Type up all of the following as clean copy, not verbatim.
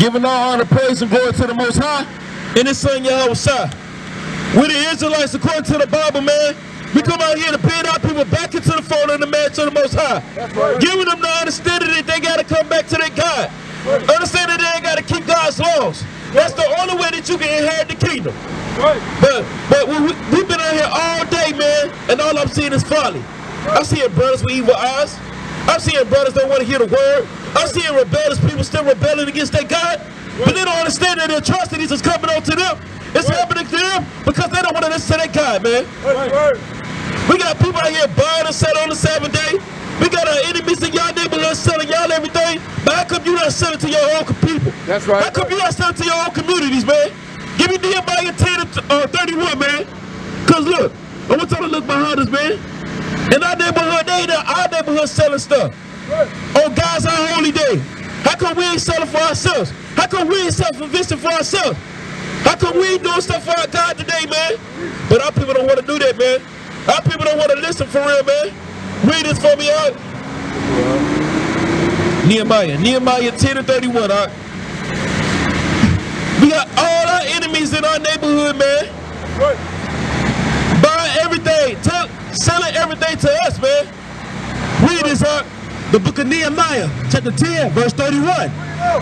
Giving all honor, praise, and glory to the Most High and His Son Yahawashi. We're the Israelites according to the Bible, man. We come out here to bid our people back into the fold of the marriage of the Most High. Right. Giving them the understanding that they got to come back to their God. Right. Understand that they ain't got to keep God's laws. That's the only way that you can inherit the kingdom. Right. But we've been out here all day, man, and all I'm seeing is folly. Right. I'm seeing brothers with evil eyes. I'm seeing brothers that want to hear the word. I'm seeing rebellious people still rebelling against their God. Right. But they don't understand that the atrocities is coming on to them. It's happening to them because they don't want to listen to their God, man. Right. We got people out here buying and selling on the Sabbath day. We got our enemies in y'all neighborhood selling y'all everything. But how come you not selling to your own people? That's right. How come you not selling to your own communities, man? Give me Nehemiah 10:31, man. Because look, I want y'all to look behind us, man. In our neighborhood, they in our neighborhood selling stuff. On God's our holy day. How come we ain't selling for ourselves? How come we ain't self-investing for ourselves? How come we ain't doing stuff for our God today, man? But our people don't want to do that, man. Our people don't want to listen for real, man. Read this for me, out. Nehemiah 10:31, out. We got all our enemies in our neighborhood, man. Buying everything, selling everything to us, man. Read this, out. The book of Nehemiah, chapter 10, verse 31.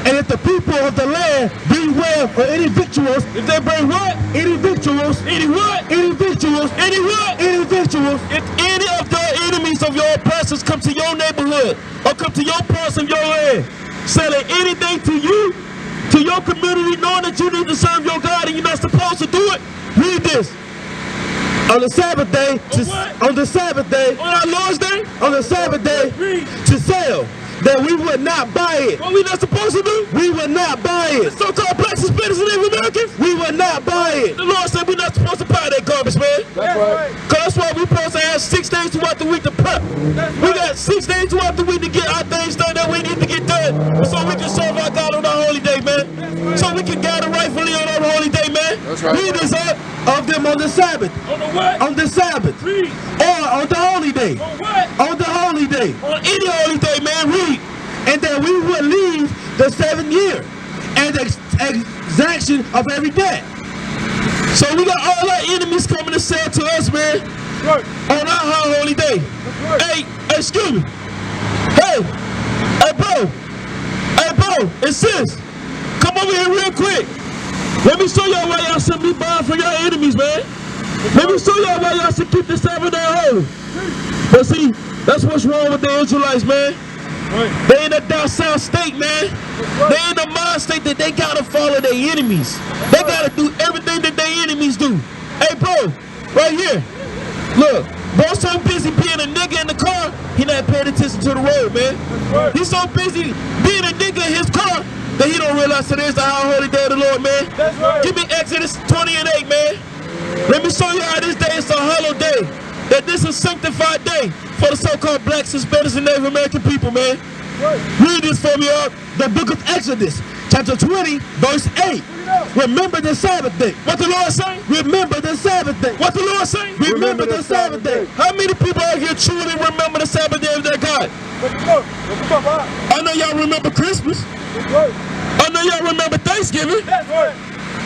And if the people of the land bring well or any victuals, if they bring what? Any victuals. Any what? Any victuals. Any what? Any victuals. If any of the enemies of your oppressors come to your neighborhood or come to your parts of your land, selling anything to you, to your community, knowing that you need to serve your God and you're not supposed to do it, read this. On the Sabbath day, on the Sabbath day, on our Lord's day, on the Sabbath day, to sell, that we would not buy it. What we not supposed to do? We would not buy it. The so-called blacks, Hispanics, and Native Americans? We would not buy it. The Lord said we're not supposed to buy that garbage, man. That's right. Because that's why we're supposed to have 6 days throughout the week to prep. We got 6 days throughout the week to get our things done that we need to get done so we can serve our God on our holy day, man. So we can gather rightfully on our holy day, man. That's right. Read this up of them on the Sabbath. On the what? On the Sabbath. Read. Or on the holy day. On what? On the holy day. On any holy day, man. Read. And that we would leave the 7th year and the exaction of every debt. So we got all our enemies coming to sell to us, man, on our holy day. Hey, excuse me. Hey, bro, and sis, come over here real quick. Let me show y'all why y'all should be buying for your enemies, man. Let me show y'all why y'all should keep the Sabbath day holy. But see, that's what's wrong with the Israelites, man. They in a down south state, man. They in the mind state that they gotta follow their enemies. They gotta do everything that their enemies do. Hey, bro, right here. Look, bro's so busy being a nigga in the car, he not paying attention to the road, man. He's so busy being a nigga in his car that he don't realize today's the high holy day of the Lord, man. Give me Exodus 20:8, man. Let me show you how this day is a hallowed day. That this is a sanctified day for the so-called blacks, Hispanics, and Native American people, man. Read this for me, the book of Exodus, chapter 20, verse 8. Remember the Sabbath day. What the Lord say? Remember the Sabbath day. What the Lord say? Remember the Sabbath day. How many people out here truly remember the Sabbath day of their God? I know y'all remember Christmas. I know y'all remember Thanksgiving.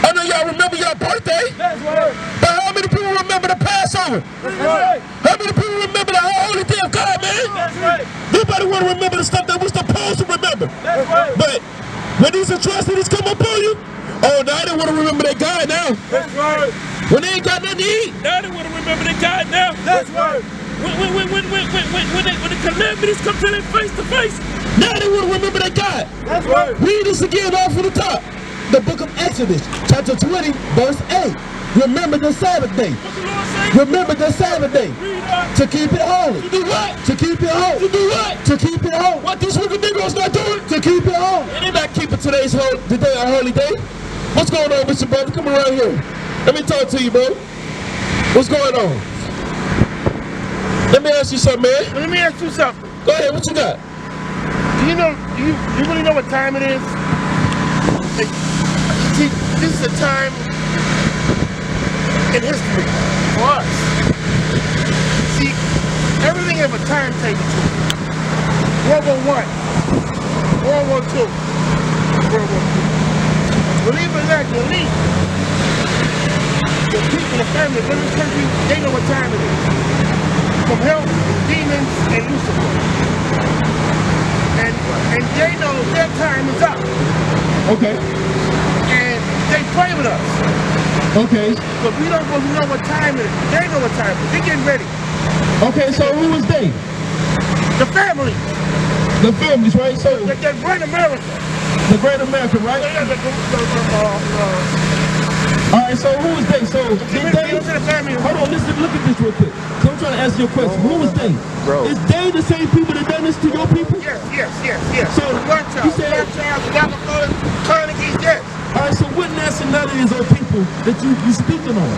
I know y'all remember your birthday. But how many people remember the Passover? How many people remember the holy day of God, man? Nobody want to remember the stuff that we're supposed to remember. But when these atrocities come upon you, oh, now they want to remember their God now. When they ain't got nothing to eat, now they want to remember their God now. When the calamities come to them face to face, now they want to remember their God. Read this again off from the top. The book of Exodus, chapter 20, verse 8. Remember the Sabbath day. Remember the Sabbath day. To keep it holy. To do what? To keep it holy. To do what? To keep it holy. What these wicked Negroes not doing? To keep it holy. And they're not keeping today's today a holy day. What's going on with your brother? Come around here. Let me talk to you, bro. What's going on? Let me ask you something, man. Let me ask you something. Go ahead, what you got? Do you know, you really know what time it is? See, this is a time in history for us. See, everything has a timetable to it. World War I, World War II, World War II. believe it or not, the elite, the people, the family, in this country, they know what time it is. From hell, demons, and Lucifer. And they know their time is up. Okay. And they play with us. Okay. But we don't really know what time it is. They know what time it is. They're getting ready. Okay, so who was they? The family. The families, right? So That great America. the great America, right? All right, so who was they? So did they? Hold on, listen, look at this real quick. So I'm trying to answer your question. Who was they? Bro. Is they the same people that done this to your people? Yes. So you said, Carnegie's, yes. all right, so what nationalities are people that you speaking on?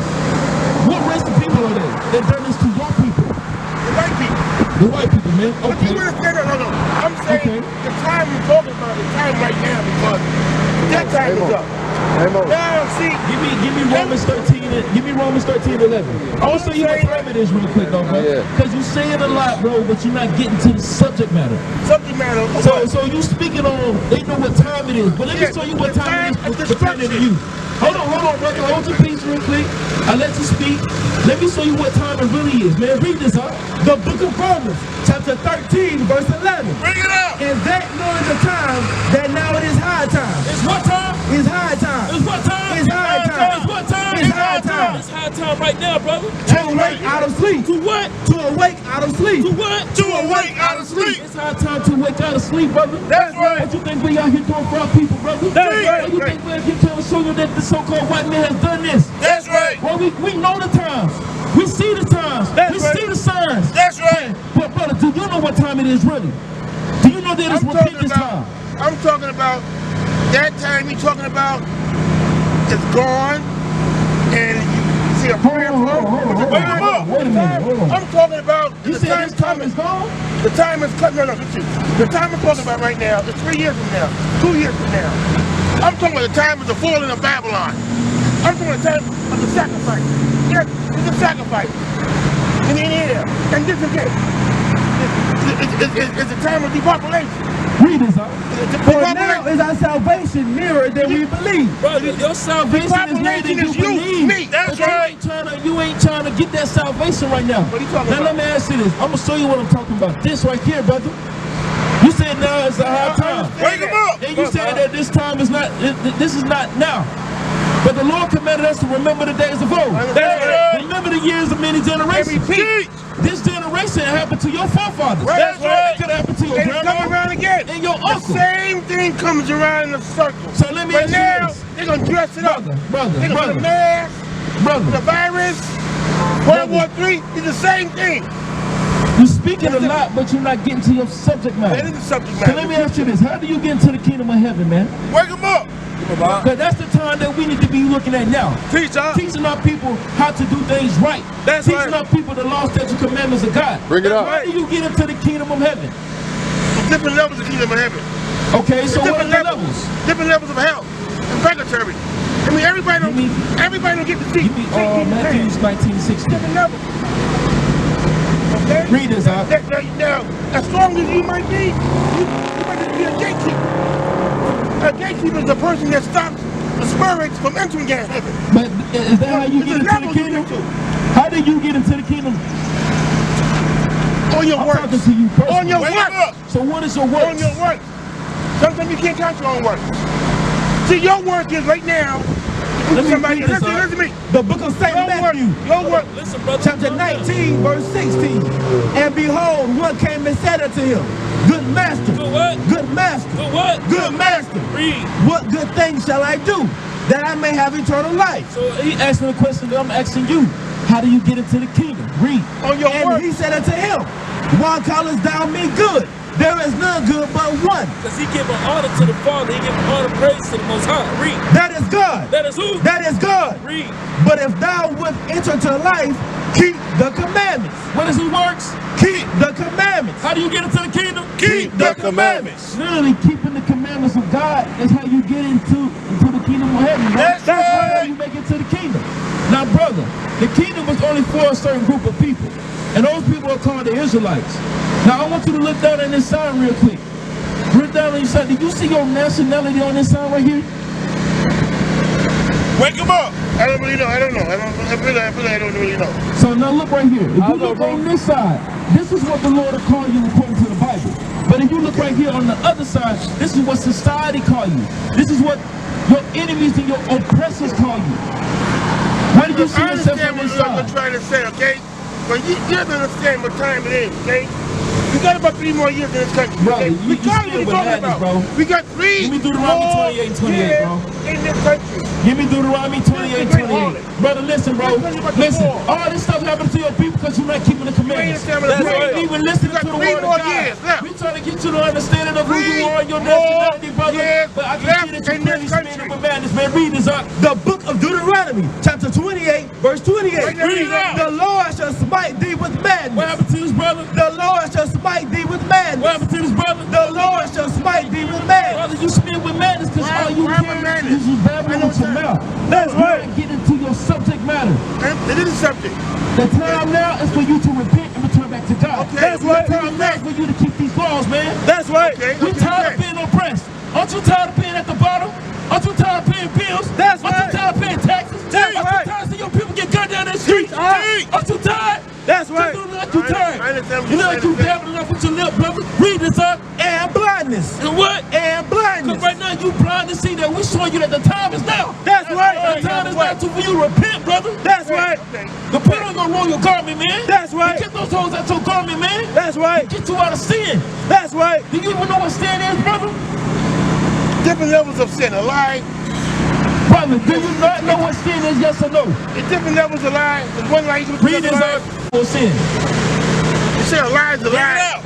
What race of people are they that done this to your people? The white people. The white people, man. But Okay. you understand? No. I'm saying the time we're talking about, the time right now, because that time is up. Now, see, Give me Romans 13. Give me Romans 13:11. I want to show you what time it is real quick, though, bro. Because you say it a lot, bro, but you're not getting to the subject matter. subject matter. So you speaking on, they know what time it is. But let me show you what time it is pertaining to you. Hold on, brother. Hold your peace real quick. I let you speak. Let me show you what time it really is, man. Read this, huh? The book of Romans, chapter 13, verse 11. Bring it up. Is that knowing the time that now it is high time? It's what time? It's high time. It's what time? It's high time. It's what time? It's high time. It's high time right now, brother. To awake out of sleep. To what? To awake out of sleep. To what? To awake out of sleep. It's high time to wake out of sleep, brother. That's right. What you think we out here doing for our people, brother? That's right. What you think we're here trying to show you that the so-called white man has done this? That's right. Well, we know the times. We see the times. We see the signs. That's right. But brother, do you know what time it is really? Do you know that it's repentance time? I'm talking about that time you're talking about is gone, and you see a prayer flow. Wait a minute. Hold on. I'm talking about You the said time this time coming. is gone? The time is coming. No, listen. The time I'm talking about right now is 3 years from now, 2 years from now. I'm talking about the time of the falling of Babylon. I'm talking about the time of the sacrifice. Yes, it's a sacrifice. In the air. And this is it. It's a time of depopulation. Read this out. For now is our salvation nearer than we believe. Brother, your salvation is nearer than you believe. Me. That's right. You ain't trying to get that salvation right now. What are you talking Now about? let me ask you this. I'm gonna show you what I'm talking about. This right here, brother. You said now is a high time. Wake him up. And you said that this time is not, this is not now. But the Lord commanded us to remember the days of old. That's right. Remember the years of many generations. Repeat. This generation happened to your forefathers. That's right. It could happen to your And it's coming grandma around again. and your The uncle. same thing comes around in a circle. So let me But ask you now, this. they're going to dress it up. Brother, They're going to put a mask, the brother. virus, World War III, it's the same thing. You're speaking a lot, but you're not getting to your subject That matter. is the subject So matter. let me ask you this. How do you get into the kingdom of heaven, man? Wake them up. Because that's the time that we need to be looking at now. Teaching our people how to do things right. Teaching our people the law, statutes, commandments of God. Bring it up. How do you get into the kingdom of heaven? Different levels of kingdom of heaven. Okay, so what are Different the levels. levels? Different levels of hell. And purgatory. I mean, everybody don't get to see. Give me Matthew 19:16. Different levels. Okay? Read this out. Now, as strong as you might be, you might just be a gatekeeper. A gatekeeper is a person that stops the spirits from entering heaven. But is that how you get into the kingdom? How do you get into the kingdom? On your I'm works. talking to you personally. On your works. So what is your works? On your works. Sometimes you can't count your own work. See, your work is right now. Listen to me. The book of St. Matthew. Your work. Listen, brother. Chapter 19, verse 16. And behold, one came and said unto him, Good master. Good what? Good master. Good what? Good master. Read. What good things shall I do that I may have eternal life? So he asked me the question that I'm asking you. How do you get into the kingdom? Read. On your work. And he said unto him, Why callest thou me good? There is none good but one. Because he gave honor to the Father, he gave honor praise to the Most High. Read. That is God. That is who? That is God. Read. But if thou would enter to life, keep the commandments. What is his works? Keep the commandments. How do you get into the kingdom? Keep the commandments. Literally, keeping the commandments of God is how you get into the kingdom of heaven. That's how you make it to the kingdom. Now, brother, the kingdom was only for a certain group of people. And those people are called the Israelites. Now, I want you to look down on this sign real quick. Look down on your sign. Did you see your nationality on this sign right here? Wake him up. I don't really know. I don't know. I don't really know. So now look right here. If you look on this side, this is what the Lord will call you according to the Bible. But if you look right here on the other side, this is what society call you. This is what your enemies and your oppressors call you. Where do you see yourself on this side? I'm trying to say, okay? But you have to understand what time it is, okay? We got about 3 more years in this country. Bro, okay? you still with madness, bro. We got 3 Give me Deuteronomy 28 and 28, bro. In this country. Give me Deuteronomy 28 and 28. Brother, listen, bro. Listen, all this stuff happens to your people because you're not keeping the commandments. You ain't even listening to the word of God. We trying to get you to understanding of who you are and your nationality, brother. But I can see that you're pretty spinning with madness, man. Read this up. The book of Deuteronomy, chapter 28, verse 28. Read it out. The Lord shall smite thee with madness. What happened to this brother? The Lord shall smite thee with madness. What happened to this brother? The Lord shall smite thee with madness. Brother, you spin with madness because all you care is you babbling with your mouth. That's right. You get into your subject matter. It is a subject. The time now is for you to repent and return back to God. Okay. That's right. The time now is for you to keep these laws, man. That's right. Okay. We're tired of being oppressed. Aren't you tired of being at the bottom? Aren't you tired of paying bills? That's right. Aren't you tired of paying taxes? That's right. Aren't you tired of seeing your people get gunned down in the streets? Aren't you tired? That's right. You look like you tired. You look like you dabbling up with your lip, brother. Read this up. And blindness. And what? And blindness. Because right now you blind to see that we're showing you that the time is now. That's right. The time is now for you to repent, brother. That's right. To put on your royal garment, man. That's right. Get those hoes out your garment, man. That's right. Get you out of sin. That's right. Do you even know what sin is, brother? Different levels of sin. A lie. Brother, do you not know what sin is, yes or no? It's different levels of lie. There's one lie you can read this out for sin. You say a lie is a lie.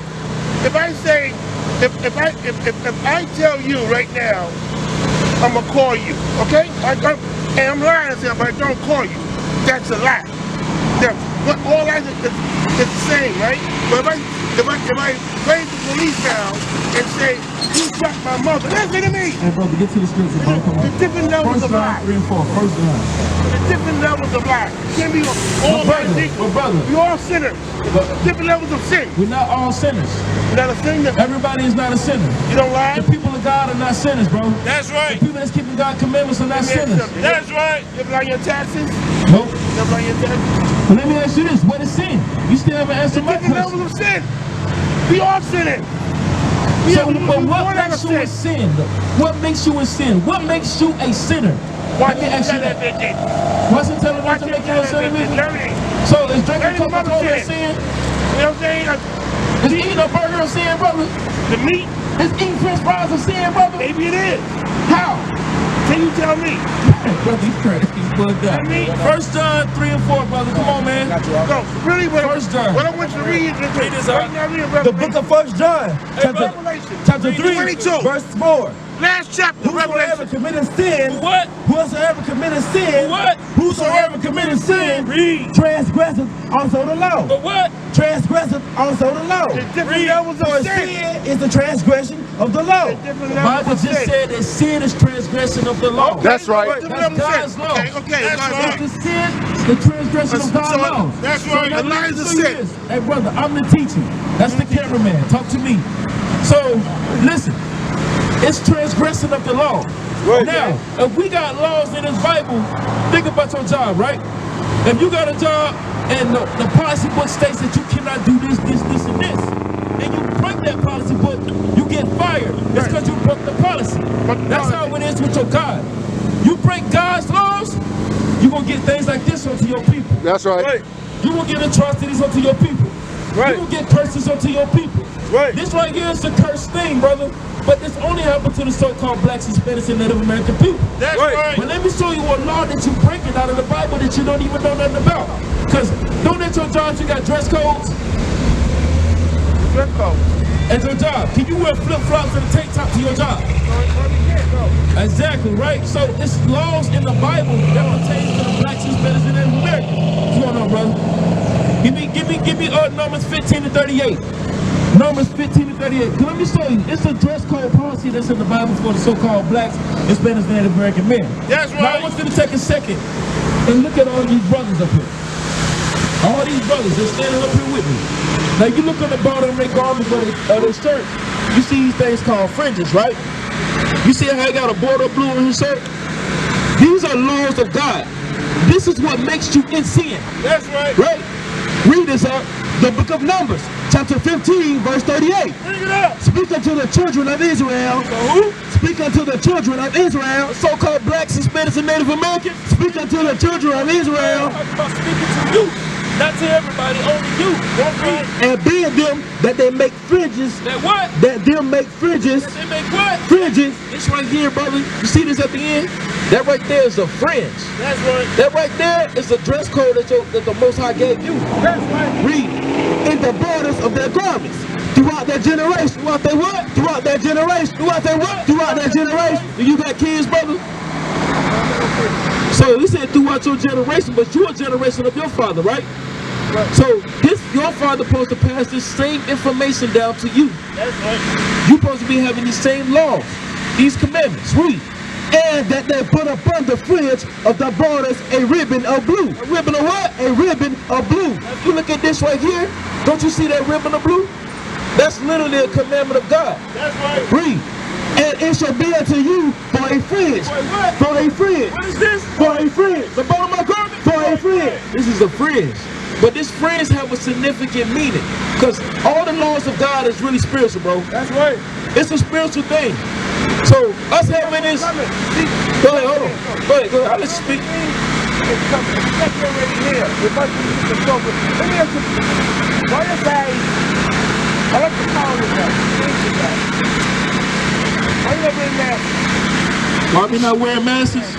If I say, if I tell you right now, I'm gonna call you, okay? And I'm lying to say, but I don't call you. That's a lie. But all lies is the same, right? But if I raise the police down and say, you shot my mother, listen to me. Hey, brother, get to the scripture, bro. Come on. The different levels of lies. 3 and 4. First line. The different levels of lies. Can't be all lies equal. Brother. We all sinners. Different levels of sin. We're not all sinners. You're not a sinner. Everybody is not a sinner. You don't lie. The people of God are not sinners, bro. That's right. The people that's keeping God's commandments are not sinners. That's right. You ever lie your taxes? Nope. You ever lie your taxes? Well, let me ask you this. What is sin? You still haven't answered my question. Different levels of sin. We all sinning. So, but what makes you a sin? What makes you a sin? What makes you a sinner? Watch television. What's in television make you a sinner? So is drinking Coca-Cola a sin? You know what I'm saying? Is eating a burger a sin, brother? The meat? Is eating French fries a sin, brother? Maybe it is. How? Can you tell me? Brother, you crazy. First John 3 and 4, brother. Come on, man. No, really, First John. What I want you to read is the book of First John, chapter 3, 22. verse 4. Last chapter, Whosoever committed sin, what? Whosoever committed sin, what? Whosoever committed sin, transgresseth also the law. But what? Transgresseth also the law. Different levels of sin is the transgression of the law. The Bible just said that sin is transgression of the law. That's right. That's God's law. Okay, that's right. The sin, the transgression of God's law. That's right. The lies of sin. Hey, brother, I'm the teacher. That's the cameraman. Talk to me. So, listen. It's transgression of the law. Right, now, if we got laws in this Bible, think about your job, right? If you got a job and the policy book states that you cannot do this, this, and this, and you break that policy book, you get fired. It's because you broke the policy. That's how it is with your God. You break God's laws, you're going to get things like this onto your people. That's right. You're going to get atrocities onto your people. You're going to get curses onto your people. This right here is a cursed thing, brother. But this only happened to the so-called blacks, Hispanics, and Native American people. That's right. But let me show you a law that you breaking out of the Bible that you don't even know nothing about. Because don't at your job you got dress codes? Dress codes. At your job, can you wear flip-flops and a tank top to your job? Exactly, right? So it's laws in the Bible that pertains to the blacks, Hispanics, and Native Americans. What's going on, brother? Give me Numbers 15 to 38. Numbers 15 to 38. Let me show you. It's a dress code policy that's in the Bible for the so-called blacks, Hispanics, and Native American men. That's right. Now I want you to take a second and look at all these brothers up here. All these brothers, they're standing up here with me. Now you look on the bottom of their garments or their shirt, you see these things called fringes, right? You see how he got a border blue on his shirt? These are laws of God. This is what makes you in sin. That's right. Right? Read this out. The book of Numbers, chapter 15, verse 38. Bring it up. Speak unto the children of Israel. So who? Speak unto the children of Israel. So-called blacks, Hispanics, and Native Americans. Speak unto the children of Israel. I'm about speaking to you, not to everybody, only you. That's right. And bid them that they make fringes. That what? That them make fringes. They make what? Fringes. This right here, brother. You see this at the end? That right there is a fringe. That's right. That right there is the dress code that the Most High gave you. That's right. Read. In the borders of their garments. Throughout their generation. Throughout their what? Throughout their generation. Throughout their what? Throughout their generation. Do you got kids, brother? So he said throughout your generation, but you're a generation of your father, right? Right. So your father supposed to pass this same information down to you. That's right. You're supposed to be having these same laws, these commandments. Read. And that they put upon the fringe of the borders a ribbon of blue. A ribbon of what? A ribbon of blue. If you look at this right here, don't you see that ribbon of blue? That's literally a commandment of God. That's right. Read. And it shall be unto you for a fringe. Wait, what? For a fringe. What is this? For a fringe. The bottom of my garment. For a fringe. This is a fringe. But this fringe have a significant meaning. Because all the laws of God is really spiritual, bro. That's right. It's a spiritual thing. So us having this. Go ahead, hold on. Go ahead, I'll let you speak. It's coming. It's like you're already here. It must be the focus. Let me ask you. Why you guys? I like to call this guy. Why you not wearing masks? Why we not wearing masks?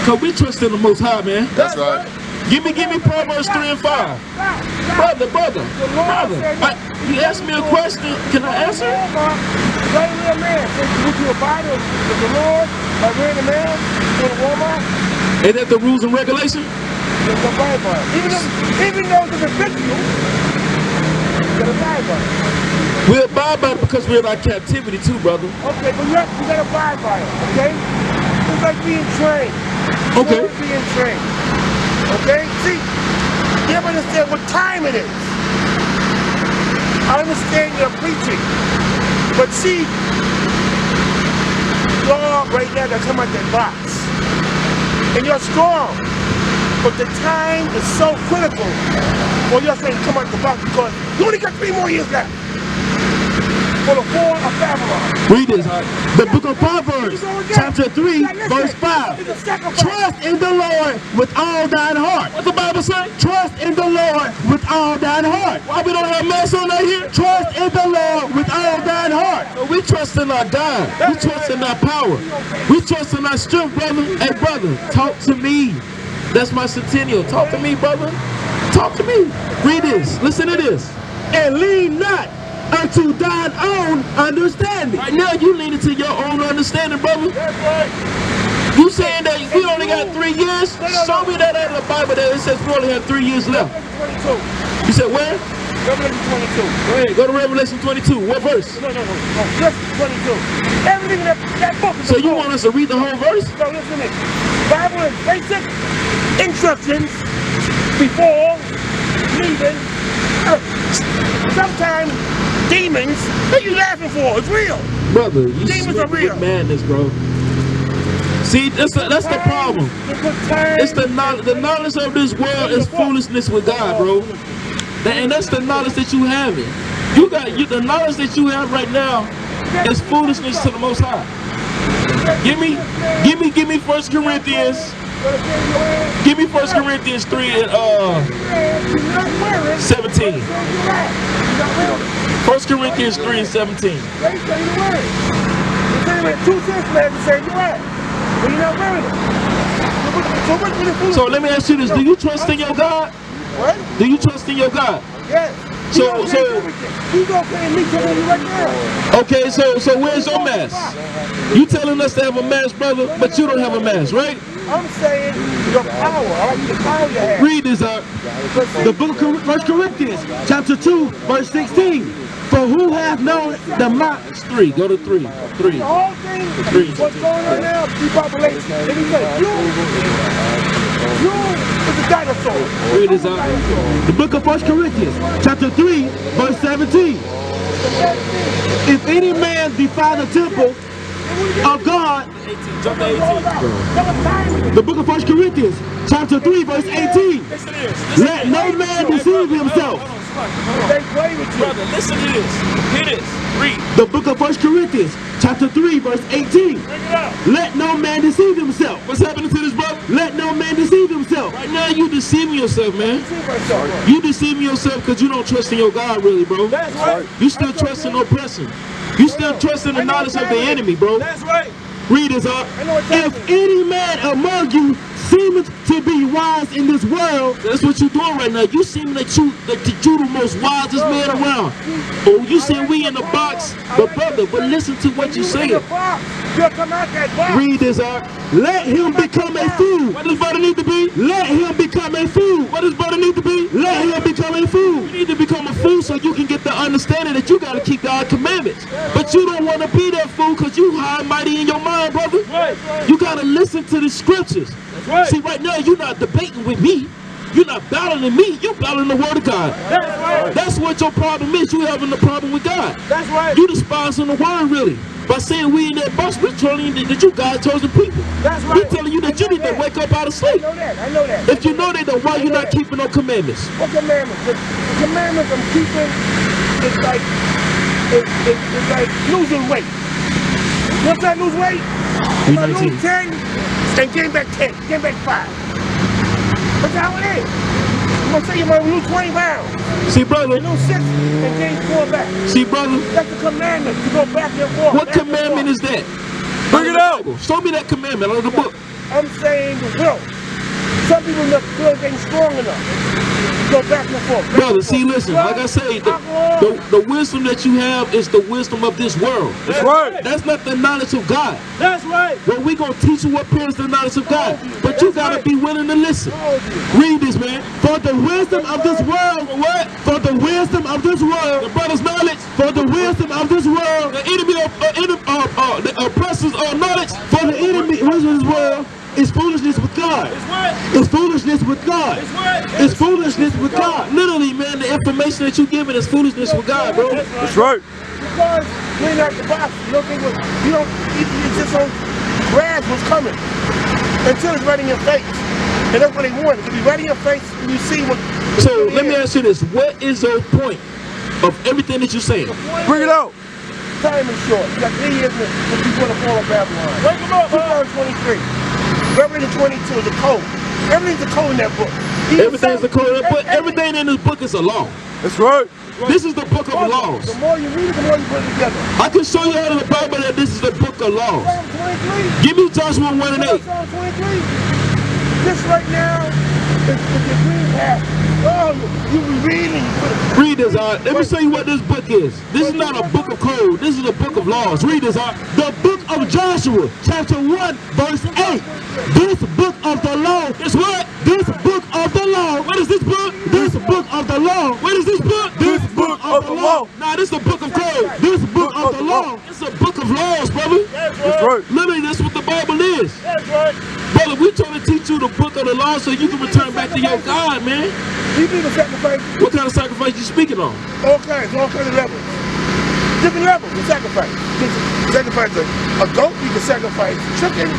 Because we trust in the Most High, man. That's right. Give me Proverbs 3 and 5. Brother. You asked me a question. Can I answer? Right real man. Would you abide with the Lord by wearing a mask in Walmart? Ain't that the rules and regulations? It's a Bible. Even though it's a fictional, it's a Bible. We abide by it because we're in our captivity too, brother. Okay, but you gotta abide by it, okay? It's like being trained. Okay. It's being trained. Okay? See, you have to understand what time it is. I understand you're preaching. But see, you're right now gonna come out that box. And you're strong. But the time is so critical for your friend to come out the box because you only got 3 more years left. For the fall of Babylon. Read this. The book of Proverbs, chapter 3, verse 5. Trust in the Lord with all thine heart. What's the Bible say? Trust in the Lord with all thine heart. Why we don't have mass on right here? Trust in the Lord with all thine heart. So we trust in our God. We trust in our power. We trust in our strength, brother. Hey, brother, talk to me. That's my centennial. Talk to me, brother. Talk to me. Read this. Listen to this. And lean not unto thine own understanding. Right now, you lean into your own understanding, brother. That's right. You saying that we only got 3 years? Show me that out of the Bible that it says we only have 3 years left. 22. You said where? Revelation 22. Go ahead, go to Revelation 22. What verse? No. Just 22. Everything in that book is So you want us to read the whole verse? No, listen to me. Bible is basic instructions before leaving earth. Sometimes demons, what are you laughing for? It's real. Brother, you Demons are real. with madness, bro. See, that's the problem. It's the knowledge of this world is foolishness with God, bro. And that's the knowledge that you have. The knowledge that you have right now is foolishness to the Most High. Give me 1 Corinthians. Give me 1 Corinthians 3 and 17. 1 Corinthians 3 and 17. So let me ask you this: do you trust in your God? What? Do you trust in your God? Yes. So He's gonna pay me telling you right now. okay, so where's your mask? You telling us to have a mask, brother, but you don't have a mask, right? I'm saying your power. I like the power you have. Read this up. The book of 1 Corinthians, chapter 2, verse 16. For who hath known the mind? 3. Go to 3. 3. The whole thing, 3. what's going on now, depopulation. And he said, you is a dinosaur. Read this up. The book of 1 Corinthians, chapter 3, verse 17. If any man defile the temple, of God. Jump to 18. The book of 1 Corinthians, chapter 3, verse 18. Listen to this. Let no man deceive himself. They play with you. Brother, listen to this. Hear this. Read. The book of 1 Corinthians, chapter 3, verse 18. Bring it up. Let no man deceive himself. What's happening to this brother? Let no man deceive himself. Right now you deceiving yourself, man. See myself, bro. You deceiving yourself because you don't trust in your God, really, bro. That's right. You still trust in oppression. You still trust in the knowledge of the enemy, bro. That's right. Read this up. If any man among you seemeth to be wise in this world, That's what you're doing right now. You seem that you the most wisest man around. Oh, you say we in the box, but brother, but listen to what you say. You'll come out that box. read this up. Let him become a fool. What does brother need to be? Let him become a fool. What does brother need to be? Let him become a fool. You need to become a fool so you can get the understanding that you got to keep God's commandments. But you don't want to be that fool because you high and mighty in your mind, brother. You got to listen to the scriptures. See, right now, you're not debating with me. You're not battling me. You're battling the word of God. That's what your problem is. You having the problem with God. That's right. You despising the word, really. By saying we in that box, we telling you that you God's chosen people. That's We right. telling you that you need to wake up out of sleep. I know that. If you know that, then why you not keeping no commandments? What commandments? The commandments I'm keeping is like it's like losing weight. You know what I'm saying? Lose weight. If I lose 10 and gain back 10, gain back 5. That's how it is. I'm gonna say you might lose 20 pounds. See, brother. You lose 6 and gain 4 back. See, brother. That's the commandment. You go back and forth. What commandment is that? Bring it out. Show me that commandment out of the book. I'm saying the will. Some people not feel getting strong enough. Go back and forth. Brother, see, listen, like I say, the wisdom that you have is the wisdom of this world. That's right. That's not the knowledge of God. That's right. Well, we gonna teach you what is the knowledge of God. But you gotta be willing to listen. Read this, man. For the wisdom of this world, What? for the wisdom of this world, The brother's knowledge. for the wisdom of this world, The enemy of the oppressors of knowledge. for the enemy wisdom of this world is foolishness with God. what? It's foolishness with God. what? It's foolishness with God. Literally, man, the information that you giving is foolishness with God, bro. That's right. Because you're not the box. You don't think you just don't grasp what's coming until it's right in your face. And that's what they want. To be right in your face, you see what. So let me ask you this: what is your point of everything that you're saying? Bring it out. Time is short. You got 3 years before the fall of Babylon. Wake them up, 2023. Revelation 22 is a code. Everything's a code in that book. Everything's a code, but everything in this book is a law. That's right. This is the book of laws. The more you read it, the more you put it together. I can show you out of the Bible that this is the book of laws. Psalm 23. Give me Joshua 1 and 8. Psalm 23. This right now is the green path. Oh, you read and you put it. Read this out. Let me show you what this book is. This is not a book of code. This is a book of laws. Read this out. The book of Joshua, chapter 1, verse 8. This book of the law. It's what? This book of the law. What is this book? This book of the law. What is this book? This book of the law. Nah, this is a book of code. This book of the law. It's a book of laws, brother. That's right. Literally, that's what the Bible is. That's right. Brother, we trying to teach you the book of the law so you can return back to your God, man. You need a sacrifice. What kind of sacrifice you speaking on? All kinds of levels. Different levels of sacrifice. You can sacrifice a goat, you can sacrifice chicken.